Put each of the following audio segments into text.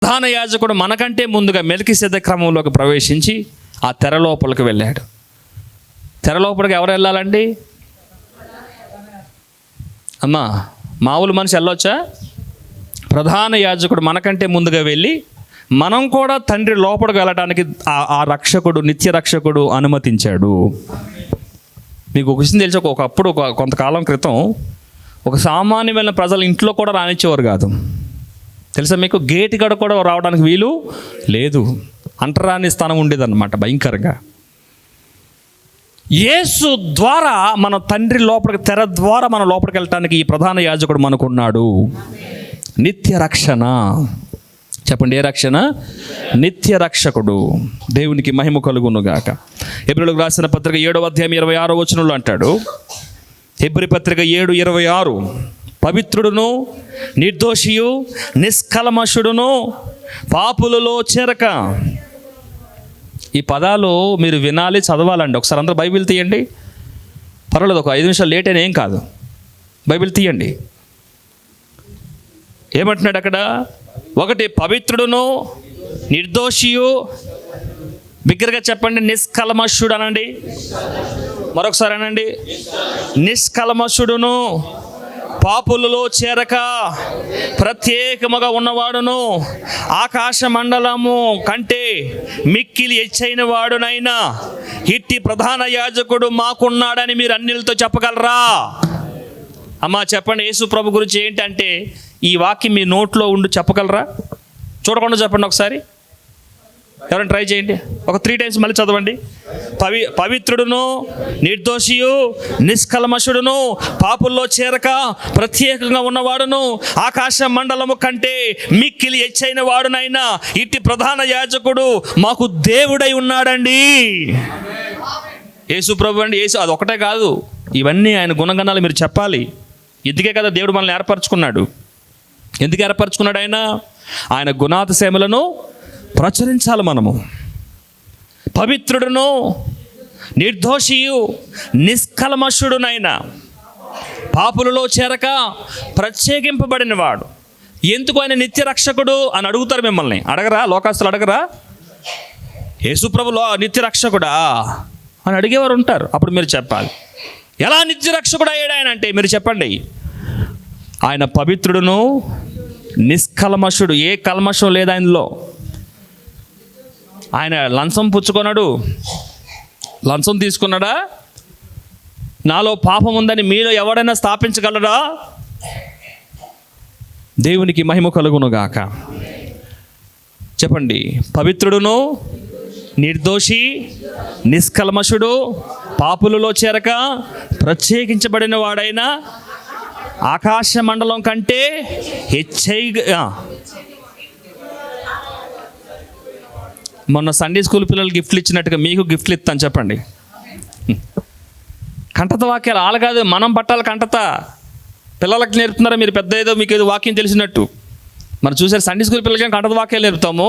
ప్రధాన యాజకుడు మనకంటే ముందుగా మెల్కీసెదెకు క్రమంలోకి ప్రవేశించి ఆ తెర లోపలికి వెళ్ళాడు. తెర లోపలికి ఎవరు వెళ్ళాలండి? అమ్మా, మామూలు మనిషి వెళ్ళొచ్చా? ప్రధాన యాజకుడు మనకంటే ముందుగా వెళ్ళి మనం కూడా తండ్రి లోపలికి వెళ్ళడానికి ఆ రక్షకుడు, నిత్య రక్షకుడు అనుమతించాడు. మీకు ఒక విషయం తెలిసి, ఒకప్పుడు కొంతకాలం క్రితం ఒక సామాన్యమైన ప్రజలు ఇంట్లో కూడా రానిచ్చేవారు కాదు. తెలుసా మీకు? గేటు గడ కూడా రావడానికి వీలు లేదు. అంటరాని స్థానం ఉండేదన్నమాట భయంకరంగా. యేసు ద్వారా మన తండ్రి లోపలికి, తెర ద్వారా మన లోపలికి వెళ్ళటానికి ఈ ప్రధాన యాజకుడు మనకున్నాడు. నిత్య రక్షణ. చెప్పండి, ఏ రక్షణ? నిత్య రక్షకుడు. దేవునికి మహిమ కలుగునుగాక. హెబ్రీయులకు రాసిన పత్రిక 7వ అధ్యాయం 26వ వచనంలో అంటాడు, హెబ్రీ పత్రిక 7:26, పవిత్రుడును నిర్దోషియు నిష్కల్మషుడును పాపులలో చేరక. ఈ పదాలు మీరు వినాలి, చదవాలండి. ఒకసారి అందరూ బైబిల్ తీయండి. పర్వాలేదు, ఒక 5 నిమిషాలు లేట్ అయినా ఏం కాదు. బైబిల్ తీయండి. ఏమంటున్నాడు అక్కడ? 1, పవిత్రుడును నిర్దోషియు, బిగ్గరగా చెప్పండి, నిష్కల్మషుడు అనండి. మరొకసారి అనండి, నిష్కల్మషుడును పాపులలో చేరక ప్రత్యేకముగా ఉన్నవాడును ఆకాశ మండలము కంటే మిక్కిలి హెచ్చైన వాడునైనా ఇట్టి ప్రధాన యాజకుడు మాకున్నాడని మీరు అన్యులతో చెప్పగలరా? అమ్మా చెప్పండి, యేసు ప్రభు గురించి ఏంటంటే ఈ వాక్యం మీ నోట్లో ఉండి చెప్పగలరా? చూడకుండా చెప్పండి ఒకసారి. ఎవరైనా ట్రై చేయండి. ఒక 3 టైమ్స్ మళ్ళీ చదవండి. పవిత్రుడును నిర్దోషియు నిష్కల్మషుడును పాపుల్లో చేరక ప్రత్యేకంగా ఉన్నవాడును ఆకాశ మండలము కంటే మిక్కిలి హెచ్చైన వాడునైనా ఇట్టి ప్రధాన యాజకుడు మాకు దేవుడై ఉన్నాడండి. యేసు ప్రభు అండి. యేసు అది ఒకటే కాదు, ఇవన్నీ ఆయన గుణగణాలు మీరు చెప్పాలి. ఎందుకే కదా దేవుడు మనల్ని ఏర్పరచుకున్నాడు. ఎందుకు ఏర్పరచుకున్నాడు? ఆయన గుణాతిశయములను ప్రచురించాలి మనము. పవిత్రుడును నిర్దోషియు నిష్కల్మషుడునైనా పాపులలో చేరక ప్రత్యేకింపబడినవాడు. ఎందుకు ఆయన నిత్య రక్షకుడు అని అడుగుతారు మిమ్మల్ని. అడగరా? లోకస్తులు అడగరా? యేసుప్రభులో నిత్య రక్షకుడా అని అడిగేవారు ఉంటారు. అప్పుడు మీరు చెప్పాలి, ఎలా నిత్య రక్షకుడు అయ్యాడు ఆయన అంటే మీరు చెప్పండి. ఆయన పవిత్రుడును నిష్కల్మషుడు, ఏ కల్మషం లేదు ఆయనలో. ఆయన లంచం పుచ్చుకున్నాడు. లంచం తీసుకున్నాడా? నాలో పాపం ఉందని మీలో ఎవడైనా స్థాపించగలరా? దేవునికి మహిమ కలుగునుగాక. చెప్పండి, పవిత్రుడును నిర్దోషి నిష్కల్మషుడు పాపులలో చేరక ప్రత్యేకించబడిన వాడైనా ఆకాశ మండలం కంటే హెచ్చైగా. మొన్న సండే స్కూల్ పిల్లలు గిఫ్ట్లు ఇచ్చినట్టుగా మీకు గిఫ్ట్లు ఇస్తాను చెప్పండి. కంటత వాక్యాలు ఆలు కాదు, మనం పట్టాలి కంటత. పిల్లలకి నేర్పుతున్నారా మీరు? పెద్ద ఏదో మీకు ఏదో వాక్యం తెలిసినట్టు. మనం చూసారు సండే స్కూల్ పిల్లలకి కంటత వాక్యాలు నేర్పుతాము,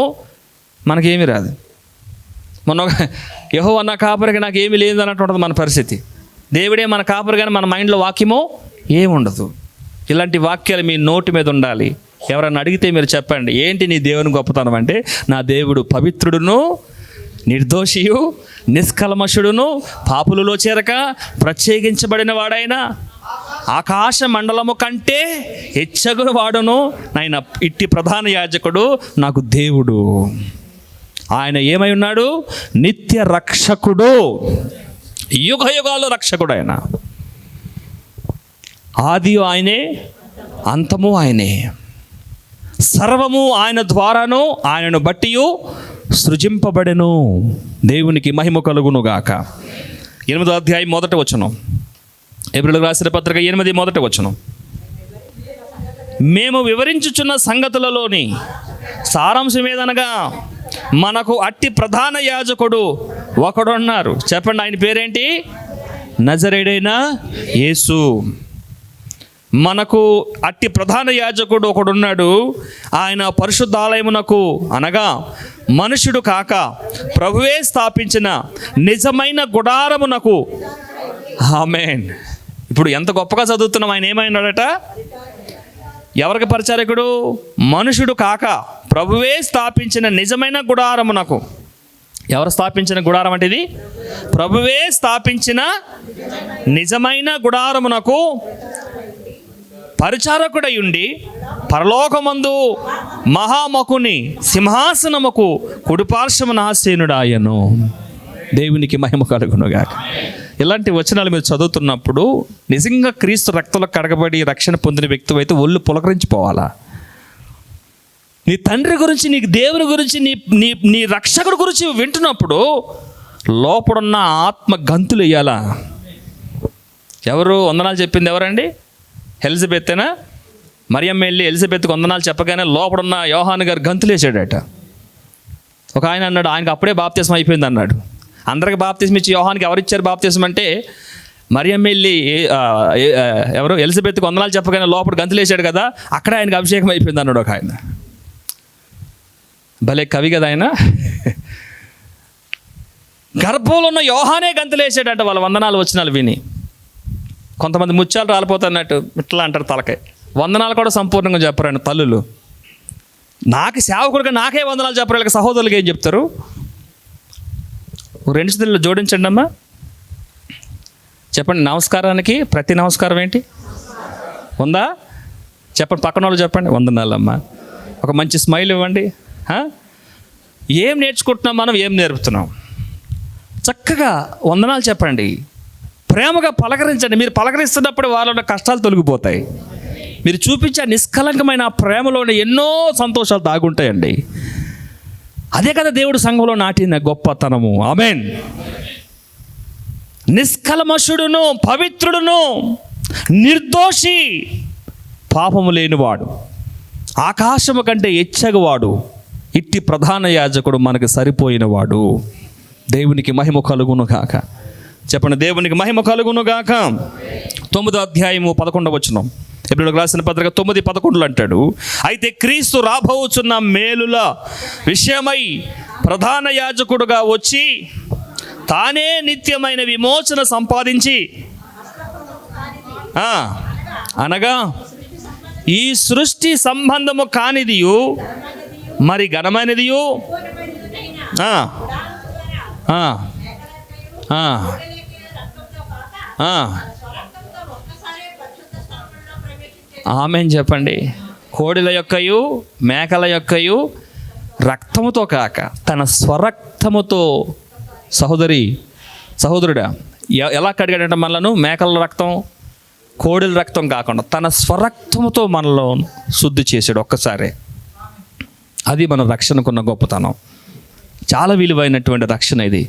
మనకేమీ రాదు. మొన్న యెహోవా నా కాపరికి నాకు ఏమీ లేదు అన్నట్టు ఉంటుంది మన పరిస్థితి. దేవుడే మన కాపరి, కానీ మన మైండ్లో వాక్యమో ఏముండదు. ఇలాంటి వాక్యాలు మీ నోటి మీద ఉండాలి. ఎవరన్నా అడిగితే మీరు చెప్పండి, ఏంటి నీ దేవుని గొప్పతనం అంటే, నా దేవుడు పవిత్రుడును నిర్దోషియు నిష్కల్మషుడును పాపులలో చేరక ప్రత్యేకించబడిన వాడైనా ఆకాశ మండలము కంటే హెచ్చగు వాడును నాయన ఇట్టి ప్రధాన యాజకుడు నాకు దేవుడు. ఆయన ఏమై ఉన్నాడు? నిత్య రక్షకుడు, యుగ యుగాలు రక్షకుడు. ఆయన ఆది ఆయనే, అంతము ఆయనే. సర్వము ఆయన ద్వారాను ఆయనను బట్టి సృజింపబడెను. దేవునికి మహిమ కలుగునుగాక. 8వ అధ్యాయం 1వ వచనం. హెబ్రీయులకు రాసిన పత్రిక 8 1వ వచనం. మేము వివరించుచున్న సంగతులలోని సారాంశం ఏదనగా మనకు అట్టి ప్రధాన యాజకుడు ఒకడున్నారు. చెప్పండి, ఆయన పేరేంటి? నజరేయుడైన యేసు. మనకు అట్టి ప్రధాన యాజకుడు ఒకడున్నాడు. ఆయన పరిశుద్ధాలయమునకు అనగా మనుషుడు కాక ప్రభువే స్థాపించిన నిజమైన గుడారమునకు. ఆమేన్. ఇప్పుడు ఎంత గొప్పగా చదువుతున్నాం. ఆయన ఏమైనాడట? ఎవరికి పరిచారకుడు? మనుషుడు కాక ప్రభువే స్థాపించిన నిజమైన గుడారమునకు. ఎవరు స్థాపించిన గుడారం అంటే ఇది? ప్రభువే స్థాపించిన నిజమైన గుడారమునకు పరిచారకుడై ఉండి పరలోకమందు మహామకుని సింహాసనముకు కుడిపార్శ్వమున ఆసీనుడాయను. దేవునికి మహిమ కలుగునుగాక. ఇలాంటి వచనాలు మీరు చదువుతున్నప్పుడు నిజంగా క్రీస్తు రక్తంలో కడగబడి రక్షణ పొందిన వ్యక్తి అయితే ఒళ్ళు పులకరించిపోవాలా. నీ తండ్రి గురించి, నీకు దేవుని గురించి, నీ నీ నీ రక్షకుడి గురించి వింటున్నప్పుడు లోపడున్న ఆత్మ గంతులు వేయాలా. ఎవరు వందనాలు చెప్పింది? ఎవరండి? ఎలిజబెత్తేనా? మరియమ్మ వెళ్ళి ఎలిజబెత్కి వందనాలు చెప్పగానే లోపడున్న యోహాను గారు గంతులు వేసాడట. ఒక ఆయన అన్నాడు, ఆయనకు అప్పుడే బాప్తిస్మం అయిపోయింది అన్నాడు. అందరికి బాప్తిస్మం ఇచ్చి యోహానికి ఎవరిచ్చారు బాప్తిస్మం అంటే? మరియమ్మ వెళ్ళి ఎవరు ఎలిజబెత్కి వందనాలు చెప్పగానే లోపల గంతులు వేసాడు కదా, అక్కడే ఆయనకు అభిషేకం అయిపోయింది అన్నాడు ఒక ఆయన. భలే కవి కదా ఆయన. గర్భంలో ఉన్న యోహానే గంతులు వేసాడంట వాళ్ళ వందనాలు వచనాలు విని. కొంతమంది ముత్యాలు రాలిపోతున్నట్టు ఇట్లా అంటారు తలకాయ. వందనాలు కూడా సంపూర్ణంగా చెప్పరండి తల్లులు. నాకు సేవకుడిగా నాకే వందనాలు చెప్పరు, వీళ్ళకి సహోదరులకి ఏం చెప్తారు? రెండు చేతుల్లో జోడించండి అమ్మా, చెప్పండి. నమస్కారానికి ప్రతి నమస్కారం ఏంటి ఉందా? చెప్పండి. పక్కన వాళ్ళు చెప్పండి. వందనాలమ్మా. ఒక మంచి స్మైల్ ఇవ్వండి. ఏం నేర్చుకుంటున్నాం మనం? ఏం నేర్పుతున్నాం? చక్కగా వందనాలు చెప్పండి. ప్రేమగా పలకరించండి. మీరు పలకరిస్తున్నప్పుడు వాళ్ళ కష్టాలు తొలగిపోతాయి. మీరు చూపించే నిష్కలంకమైన ప్రేమలోనే ఎన్నో సంతోషాలు దాగుంటాయండి. అదే కదా దేవుడు సంఘంలో నాటిన గొప్పతనము. ఆమేన్. నిష్కల్మషుడును, పవిత్రుడును, నిర్దోషి, పాపము లేనివాడు, ఆకాశము కంటే ఎచ్చగవాడు, ఇట్టి ప్రధాన యాజకుడు మనకు సరిపోయినవాడు. దేవునికి మహిమ కలుగును గాక. చెప్పండి, దేవునికి మహిమ కలుగును గాక. 9వ అధ్యాయము 11వ వచనం, హెబ్రీయులకు రాసిన పత్రిక 9:11 అంటాడు, అయితే క్రీస్తు రాబోచున్న మేలుల విషయమై ప్రధాన యాజకుడుగా వచ్చి తానే నిత్యమైన విమోచన సంపాదించి, అనగా ఈ సృష్టి సంబంధము కానిదియు మరి ఘనమైనదియు ఆమేన్ చెప్పండి. కోడిల యొక్కయు మేకల యొక్కయు రక్తముతో కాక తన స్వరక్తముతో, సహోదరుడా ఎలా కడిగాడంటే మనలను? మేకల రక్తం, కోడిల రక్తం కాకుండా తన స్వరక్తముతో మనలో శుద్ధి చేశాడు ఒక్కసారే. అది మన రక్షణకున్న గొప్పతనం. చాలా విలువైనటువంటి రక్షణ ఇది.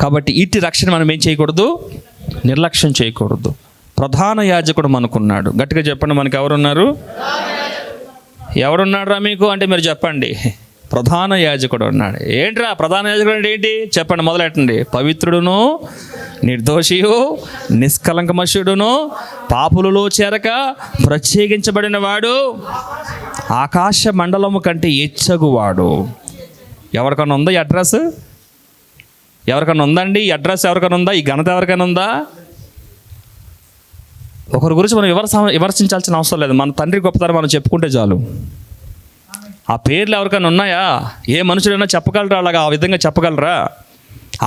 కాబట్టి ఇట్టి రక్షణ మనం ఏం చేయకూడదు? నిర్లక్ష్యం చేయకూడదు. ప్రధాన యాజకుడు మనకున్నాడు. గట్టిగా చెప్పండి, మనకు ఎవరున్నారు? ఎవరున్నాడు రా మీకు అంటే మీరు చెప్పండి. ప్రధాన యాజకుడు ఉన్నాడు. ఏంట్రా ప్రధాన యాజకుడు అంటే ఏంటి చెప్పండి, మొదలెట్టండి. పవిత్రుడును, నిర్దోషియు, నిష్కలంకమషుడును, పాపులలో చేరక ప్రత్యేకించబడిన వాడు, ఆకాశ మండలము కంటే ఎచ్చగువాడు. ఎవరికైనా ఉందా ఈ అడ్రస్? ఎవరికైనా ఉందండి ఈ అడ్రస్? ఎవరికైనా ఉందా ఈ ఘనత? ఎవరికైనా ఉందా? ఒకరి గురించి మనం విమర్శించాల్సిన అవసరం లేదు. మన తండ్రి గొప్పతనం మనం చెప్పుకుంటే చాలు. ఆ పేర్లు ఎవరికైనా ఉన్నాయా? ఏ మనుషులైనా చెప్పగలరా? అలాగా ఆ విధంగా చెప్పగలరా?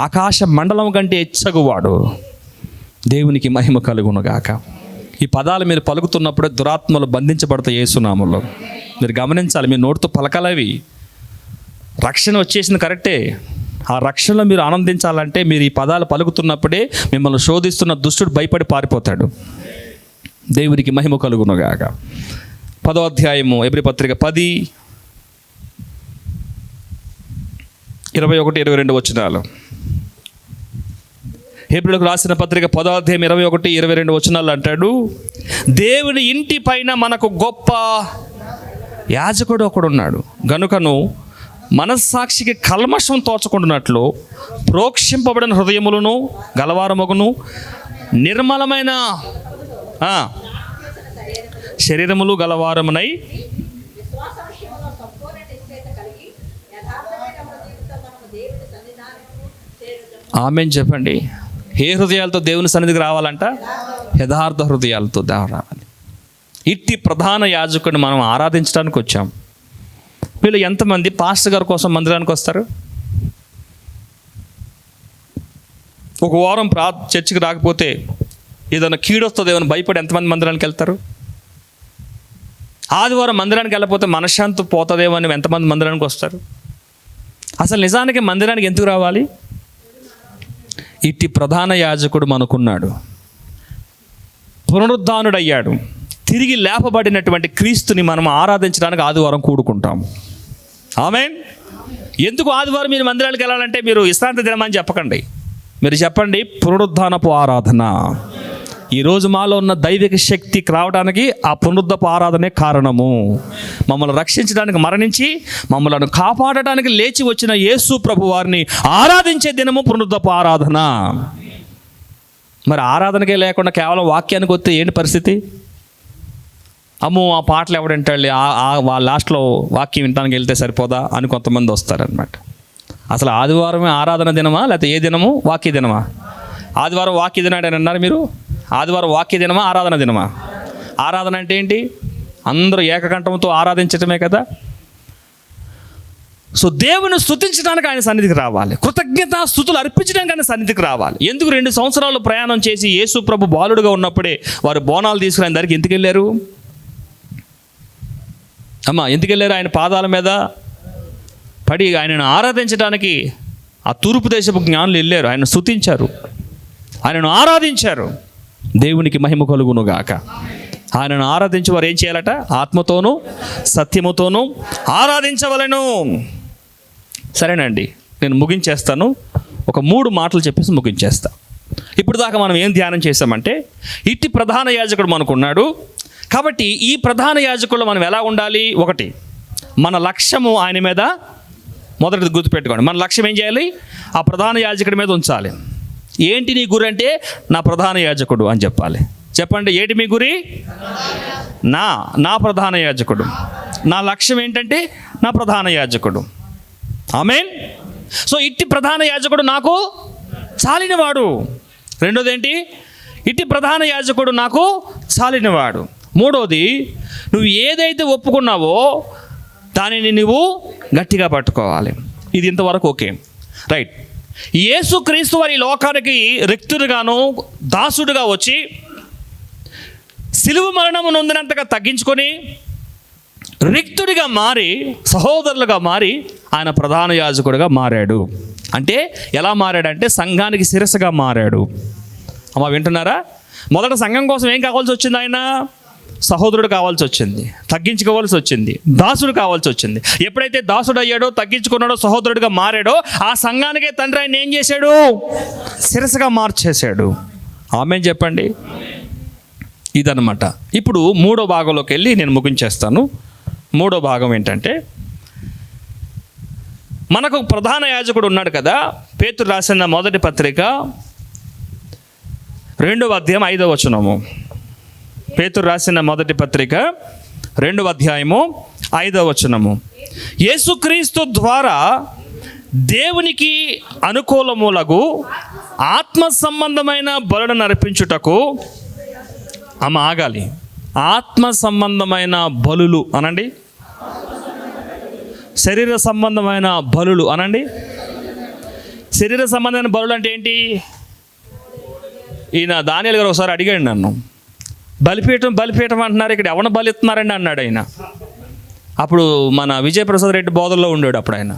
ఆకాశ మండలం కంటే ఎచ్చగువాడు. దేవునికి మహిమ కలుగునుగాక. ఈ పదాలు మీరు పలుకుతున్నప్పుడే దురాత్మలు బంధించబడతాయి యేసునామములో. మీరు గమనించాలి, మీ నోటితో పలకాలవి. రక్షణ వచ్చేసింది కరెక్టే. ఆ రక్షణలో మీరు ఆనందించాలంటే మీరు ఈ పదాలు పలుకుతున్నప్పుడే మిమ్మల్ని శోధిస్తున్న దుష్టుడు భయపడి పారిపోతాడు. దేవునికి మహిమ కలుగునుగాక. 10వ అధ్యాయము హెబ్రీ పత్రిక 10:21-22 వచనాలు. హెబ్రీయులకు రాసిన పత్రిక 10వ అధ్యాయం 21-22 వచనాలు అంటాడు, దేవుని ఇంటి పైన మనకు గొప్ప యాజకుడు ఒకడున్నాడు గనుకను మనస్సాక్షికి కల్మషం తోచకుండానట్లు ప్రోక్షింపబడిన హృదయములను గలవారమగును, నిర్మలమైన శరీరములు గలవారమునై ఆమేన్ చెప్పండి. ఏ హృదయాలతో దేవుని సన్నిధికి రావాలంట? యథార్థ హృదయాలతో రావాలి. ఇట్టి ప్రధాన యాజకుడిని మనం ఆరాధించడానికి వచ్చాం. వీళ్ళు ఎంతమంది పాస్టర్ గారి కోసం మందిరానికి వస్తారు? ఒక వారం చర్చికి రాకపోతే ఏదైనా కీడొస్తుందేమో భయపడి ఎంతమంది మందిరానికి వెళ్తారు? ఆదివారం మందిరానికి వెళ్ళకపోతే మనశ్శాంతి పోతుందేమో అని ఎంతమంది మందిరానికి వస్తారు? అసలు నిజానికి మందిరానికి ఎందుకు రావాలి? ఇట్టి ప్రధాన యాజకుడు మనకున్నాడు, పునరుద్ధానుడయ్యాడు. తిరిగి లేపబడినటువంటి క్రీస్తుని మనం ఆరాధించడానికి ఆదివారం కూడుకుంటాం. ఆమేన్. ఎందుకు ఆదివారం మీరు మందిరానికి వెళ్ళాలంటే మీరు విశ్రాంతి దినమని చెప్పకండి, మీరు చెప్పండి పునరుద్ధానపు ఆరాధన. ఈరోజు మాలో ఉన్న దైవిక శక్తి రావడానికి ఆ పునరుద్ధపు ఆరాధనే కారణము. మమ్మల్ని రక్షించడానికి మరణించి మమ్మల్ని కాపాడటానికి లేచి వచ్చిన యేసు ప్రభు వారిని ఆరాధించే దినము పునరుద్ధపు ఆరాధన. మరి ఆరాధనకే లేకుండా కేవలం వాక్యానికి వస్తే ఏంటి పరిస్థితి? అమ్మో ఆ పాటలు ఎవడంటాడు, లాస్ట్లో వాక్యం వినడానికి వెళ్తే సరిపోదా అని కొంతమంది వస్తారనమాట. అసలు ఆదివారమే ఆరాధన దినమా లేకపోతే ఏ దినము? వాక్య దినమా? ఆదివారం వాక్య దినాడు అని అన్నారు మీరు. ఆదివారం వాక్య దినమా ఆరాధన దినమా? ఆరాధన అంటే ఏంటి? అందరూ ఏకకంఠంతో ఆరాధించటమే కదా. సో దేవుని స్తుతించడానికి ఆయన సన్నిధికి రావాలి, కృతజ్ఞత స్తుతులు అర్పించడానికి ఆయన సన్నిధికి రావాలి. ఎందుకు 2 సంవత్సరాలు ప్రయాణం చేసి యేసు ప్రభు బాలుడుగా ఉన్నప్పుడే వారు బోనాలు తీసుకుని ఆయన దగ్గరికి ఎందుకు వెళ్ళారు? అమ్మా ఎందుకు వెళ్ళారు? ఆయన పాదాల మీద పడి ఆయనను ఆరాధించడానికి ఆ తూర్పు దేశపు జ్ఞానులు వెళ్ళారు, ఆయన స్తుతించారు, ఆయనను ఆరాధించారు. దేవునికి మహిమ కలుగును గాక. ఆయనను ఆరాధించి వారు ఏం చేయాలట? ఆత్మతోనూ సత్యముతోనూ ఆరాధించవలెను. సరేనండి, నేను ముగించేస్తాను. ఒక 3 మాటలు చెప్పేసి ముగించేస్తా. ఇప్పుడు దాకా మనం ఏం ధ్యానం చేసామంటే ఇట్టి ప్రధాన యాజకుడు మనకున్నాడు కాబట్టి ఈ ప్రధాన యాజకుల్లో మనం ఎలా ఉండాలి? 1, మన లక్ష్యము ఆయన మీద మొదటిది గుర్తుపెట్టుకోండి. మన లక్ష్యం ఏం చేయాలి? ఆ ప్రధాన యాజకుడి మీద ఉంచాలి. ఏంటి నీ గురి అంటే నా ప్రధాన యాజకుడు అని చెప్పాలి. చెప్పండి, ఏంటి మీ గురి? నా ప్రధాన యాజకుడు. నా లక్ష్యం ఏంటంటే నా ప్రధాన యాజకుడు. ఆమేన్. సో ఇట్టి ప్రధాన యాజకుడు నాకు చాలినవాడు. రెండోది ఏంటి? ఇట్టి ప్రధాన యాజకుడు నాకు చాలినవాడు. మూడోది, నువ్వు ఏదైతే ఒప్పుకున్నావో దానిని నువ్వు గట్టిగా పట్టుకోవాలి. ఇది ఇంతవరకు ఓకే, రైట్. యేసుక్రీస్తు వారి లోకానికి రిక్తుడుగాను దాసుడుగా వచ్చి సిలువ మరణము నొందినంతగా తగ్గించుకొని రిక్తుడిగా మారి సహోదరులుగా మారి ఆయన ప్రధాన యాజకుడిగా మారాడు. అంటే ఎలా మారాడంటే సంఘానికి శిరస్సుగా మారాడు. అమ్మా వింటున్నారా? మొదట సంఘం కోసం ఏం కావాల్సి వచ్చింది? ఆయన సహోదరుడు కావాల్సి వచ్చింది, తగ్గించుకోవాల్సి వచ్చింది, దాసుడు కావాల్సి వచ్చింది. ఎప్పుడైతే దాసుడు అయ్యాడో, తగ్గించుకున్నాడో, సహోదరుడిగా మారాడో ఆ సంఘానికే తండ్రి ఆయన ఏం చేశాడు? శిరస్సుగా మార్చేశాడు. ఆమేన్ చెప్పండి. ఇదన్నమాట. ఇప్పుడు 3వ భాగంలోకి వెళ్ళి నేను ముగించేస్తాను. 3వ భాగం ఏంటంటే మనకు ప్రధాన యాజకుడు ఉన్నాడు కదా. పేతురు రాసిన మొదటి పత్రిక 2వ అధ్యాయం 5వ వచనము. పేతురు రాసిన మొదటి పత్రిక 2వ అధ్యాయము 5వ వచనము. యేసుక్రీస్తు ద్వారా దేవునికి అనుకూలములగు ఆత్మ సంబంధమైన బలులను అర్పించుటకు, ఆగాలి, ఆత్మ సంబంధమైన బలులు అనండి, శరీర సంబంధమైన బలులు అనండి. శరీర సంబంధమైన బలులు అంటే ఏంటి? ఈయన దానియేలు గారు ఒకసారి అడిగాడు నన్ను, బలిపీఠం అంటున్నారు, ఇక్కడ ఎవరిని బలిస్తున్నారండి అన్నాడు ఆయన. అప్పుడు మన విజయప్రసాద్ రెడ్డి బోధల్లో ఉండేడు అప్పుడు ఆయన.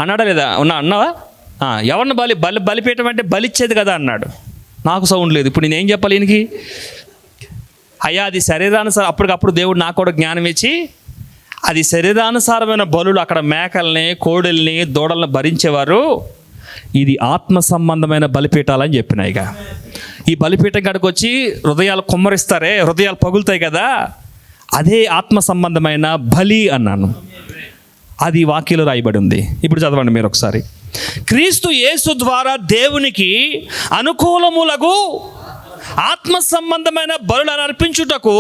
అన్నాడా లేదా? అన్నావా? ఎవరిని బలిపీఠం అంటే బలిచ్చేది కదా అన్నాడు. నాకు సౌండ్ లేదు. ఇప్పుడు నేనేం చెప్పాలి ఈయనకి? అయ్యా అది శరీరానుసారం, అప్పటికప్పుడు దేవుడు నాకు కూడా జ్ఞానం ఇచ్చి అది శరీరానుసారమైన బలులు, అక్కడ మేకల్ని, కోడెల్ని, దూడల్ని భరించేవారు. ఇది ఆత్మ సంబంధమైన బలిపీఠాలని చెప్పినాయిగా. ఈ బలిపీఠం కాడికి వచ్చి హృదయాలు కుమ్మరిస్తారే, హృదయాలు పగులుతాయి కదా, అదే ఆత్మ సంబంధమైన బలి అన్నాను. అది వాక్యంలో రాయబడి ఉంది. ఇప్పుడు చదవండి మీరు ఒకసారి. క్రీస్తు యేసు ద్వారా దేవునికి అనుకూలములకు ఆత్మ సంబంధమైన బలులను అర్పించుటకు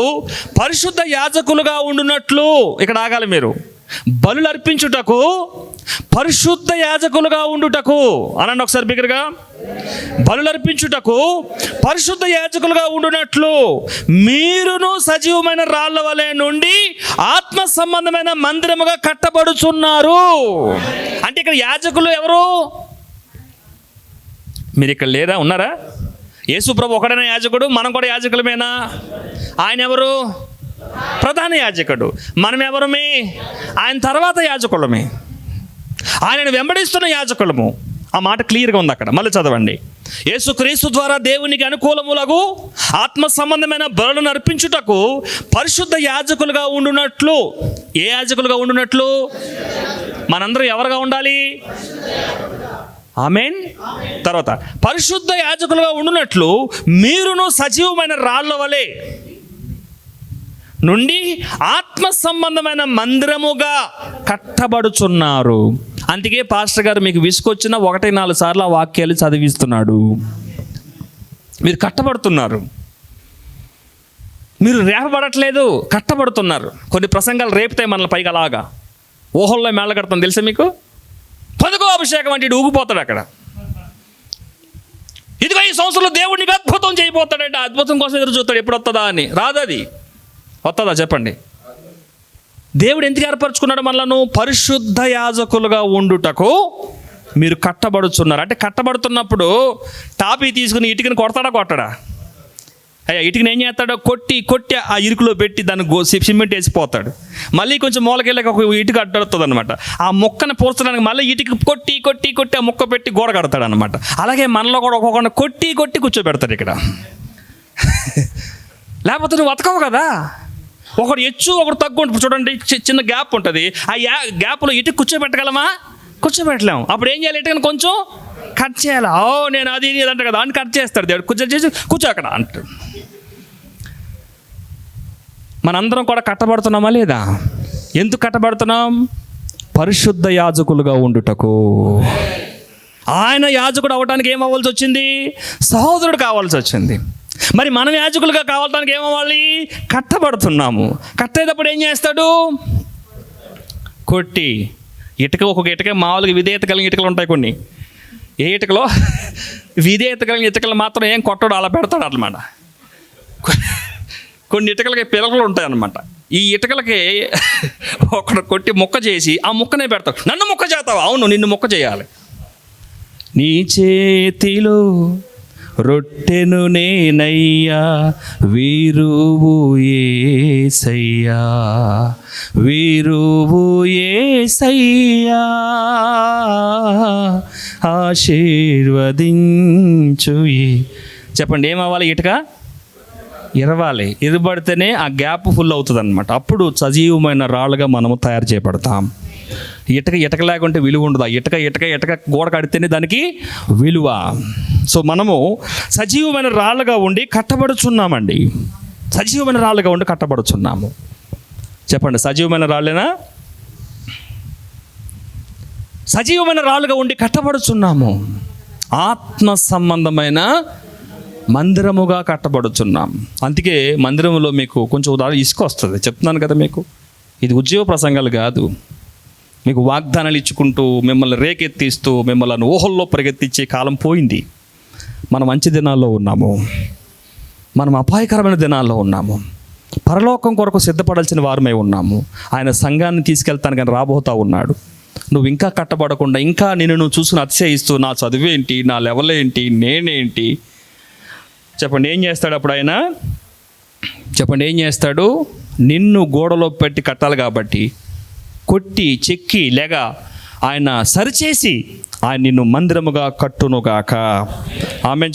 పరిశుద్ధ యాజకులుగా ఉండునట్లు, ఇక్కడ ఆగాలి మీరు, బలులు అర్పించుటకు, పరిశుద్ధ యాజకులుగా ఉండుటకు. అనండి ఒకసారి బిగ్గరగా. బలులు అర్పించుటకు, పరిశుద్ధ యాజకులుగా ఉండునట్లు మీరును సజీవమైన రాళ్ల వలె నుండి ఆత్మ సంబంధమైన మందిరముగా కట్టబడుచున్నారు. అంటే ఇక్కడ యాజకులు ఎవరు? మీరు ఇక్కడ లేరా? ఉన్నారా? యేసు ప్రభు ఒకడైనా యాజకుడు, మనం కూడా యాజకులమేనా? ఆయన ఎవరు? ప్రధాన యాజకుడు. మనం ఎవరమే? ఆయన తర్వాత యాజకులమే, ఆయనను వెంబడిస్తున్న యాజకులము. ఆ మాట క్లియర్గా ఉంది అక్కడ. మళ్ళీ చదవండి. యేసుక్రీస్తు ద్వారా దేవునికి అనుకూలములగు ఆత్మ సంబంధమైన బలులను అర్పించుటకు పరిశుద్ధ యాజకులుగా ఉండునట్లు. ఏ యాజకులుగా ఉండునట్లు? మనందరం ఎవరుగా ఉండాలి? ఆమేన్. తర్వాత పరిశుద్ధ యాజకులుగా ఉండునట్లు మీరును సజీవమైన రాళ్ల వలె నుండి ఆత్మ సంబంధమైన మందిరముగా కట్టబడుచున్నారు. అందుకే పాస్టర్ గారు మీకు విసుకొచ్చిన 1-4 సార్లు ఆ వాక్యాలు చదివిస్తున్నాడు. మీరు కట్టబడుతున్నారు, మీరు రేపబడట్లేదు, కట్టబడుతున్నారు. కొన్ని ప్రసంగాలు రేపుతాయి మనల్ని పైకి, అలాగా ఊహల్లో మేళగడతాం. తెలుసా మీకు? పొందుకో అభిషేకం అంటే ఇటు ఊగిపోతాడు అక్కడ. ఇదిగో ఈ సంవత్సరంలో దేవుడికి అద్భుతం చేయబోతాడంటే అద్భుతం కోసం ఎదురు చూస్తాడు, ఎప్పుడు వస్తుందా అని. రాదు. అది వస్తుందా చెప్పండి? దేవుడు ఎందుకు ఏర్పరచుకున్నాడు మనలను? పరిశుద్ధ యాజకులుగా ఉండుటకు మీరు కట్టబడుచున్నారు. అంటే కట్టబడుతున్నప్పుడు టాపీ తీసుకుని ఇటుకని కొట్టడా? అయ్యా ఇటుకని ఏం చేస్తాడో కొట్టి ఆ ఇరుకులో పెట్టి దాన్ని సిమెంట్ వేసిపోతాడు. మళ్ళీ కొంచెం మూలకెళ్ళక ఒక ఇటుక అడ్డొస్తుంది అనమాట. ఆ మొక్కను పూర్చడానికి మళ్ళీ ఇటుక కొట్టి ఆ మొక్క పెట్టి గోడ కడతాడు అనమాట. అలాగే మనలో కూడా ఒక్కొక్క కొట్టి కూర్చోబెడతాడు ఇక్కడ. లేకపోతే నువ్వు బతకవు కదా. ఒకడు హెచ్చు ఒకడు తగ్గు ఉంటుంది. చూడండి, చిన్న గ్యాప్ ఉంటుంది. ఆ గ్యాప్లో ఇటుక కూర్చోబెట్టలేము. అప్పుడు ఏం చేయాలి? ఇటుకని కొంచెం కట్ చేయాలి. నేను అది అంట కదా అని కట్ చేస్తాడు దేవుడు. కూర్చో అక్కడ అంటాడు. మనందరం కూడా కట్టబడుతున్నామా లేదా? ఎందుకు కట్టబడుతున్నాం? పరిశుద్ధ యాజకులుగా ఉండుటకు. ఆయన యాజకుడు అవ్వడానికి ఏం అవ్వాల్సి వచ్చింది? సహోదరుడు కావాల్సి వచ్చింది. మరి మనం యాజకులుగా కావడానికి ఏమవ్వాలి? కట్టబడుతున్నాము. కట్టేటప్పుడు ఏం చేస్తాడు? కొట్టి ఒక్కొక్క ఇటుక మామూలుగా విధేయత కలిగిన ఇటుకలు ఉంటాయి కొన్ని. ఏ ఇటుకలో విధేయత కలిగిన ఇటుకలు మాత్రం ఏం కొట్టడు, అలా పెడతాడు అన్నమాట. కొన్ని ఇటుకలకి పిలకలు ఉంటాయి అన్నమాట. ఈ ఇటుకలకి ఒకడు కొట్టి ముక్క చేసి ఆ ముక్కనే పెడతాడు. నన్ను ముక్క చేస్తావా? అవును, నిన్ను ముక్క చేయాలి. నీ చేతిలో రొట్టెను నేనయ్యా, వీరువు యేసయ్యా, వీరువు యేసయ్యా, ఆశీర్వదించు. చెప్పండి, ఏమవ్వాలి? ఇటుక ఇరవాలి. ఇరబడితేనే ఆ గ్యాప్ ఫుల్ అవుతుంది అనమాట. అప్పుడు సజీవమైన రాళ్ళుగా మనము తయారు చేయబడతాం. ఇటుక లేకుంటే విలువ ఉండదు. ఇటుక గోడ కడితేనే దానికి విలువ. సో మనము సజీవమైన రాళ్ళుగా ఉండి కట్టబడుచున్నామండి. సజీవమైన రాళ్ళుగా ఉండి కట్టబడుచున్నాము. చెప్పండి, సజీవమైన రాళ్ళేనా? సజీవమైన రాళ్ళుగా ఉండి కట్టబడుచున్నాము. ఆత్మ సంబంధమైన మందిరముగా కట్టబడుచున్నాం. అందుకే మందిరంలో మీకు కొంచెం ఉదాహరణ ఇసుక వస్తుంది. చెప్తున్నాను కదా మీకు, ఇది ఉద్యోగ ప్రసంగాలు కాదు. మీకు వాగ్దానాలు ఇచ్చుకుంటూ మిమ్మల్ని రేకెత్తిస్తూ మిమ్మల్ని ఊహల్లో పరిగెత్తించే కాలం పోయింది. మనం మంచి దినాల్లో ఉన్నాము, మనం అపాయకరమైన దినాల్లో ఉన్నాము. పరలోకం కొరకు సిద్ధపడాల్సిన వారమై ఉన్నాము. ఆయన సంఘాన్ని తీసుకెళ్తాను కానీ రాబోతా ఉన్నాడు. నువ్వు ఇంకా కట్టబడకుండా ఇంకా నిన్ను చూసుకుని అతిశయిస్తూ నా చదువేంటి, నా లెవెల్ ఏంటి, నేనేంటి, చెప్పండి ఏం చేస్తాడు అప్పుడు ఆయన? చెప్పండి ఏం చేస్తాడు? నిన్ను గోడలో పెట్టి కట్టాలి కాబట్టి కొట్టి చెక్కి లేక ఆయన సరిచేసి ఆయన నిన్ను మందిరముగా కట్టునుగాక. ఆమేన్.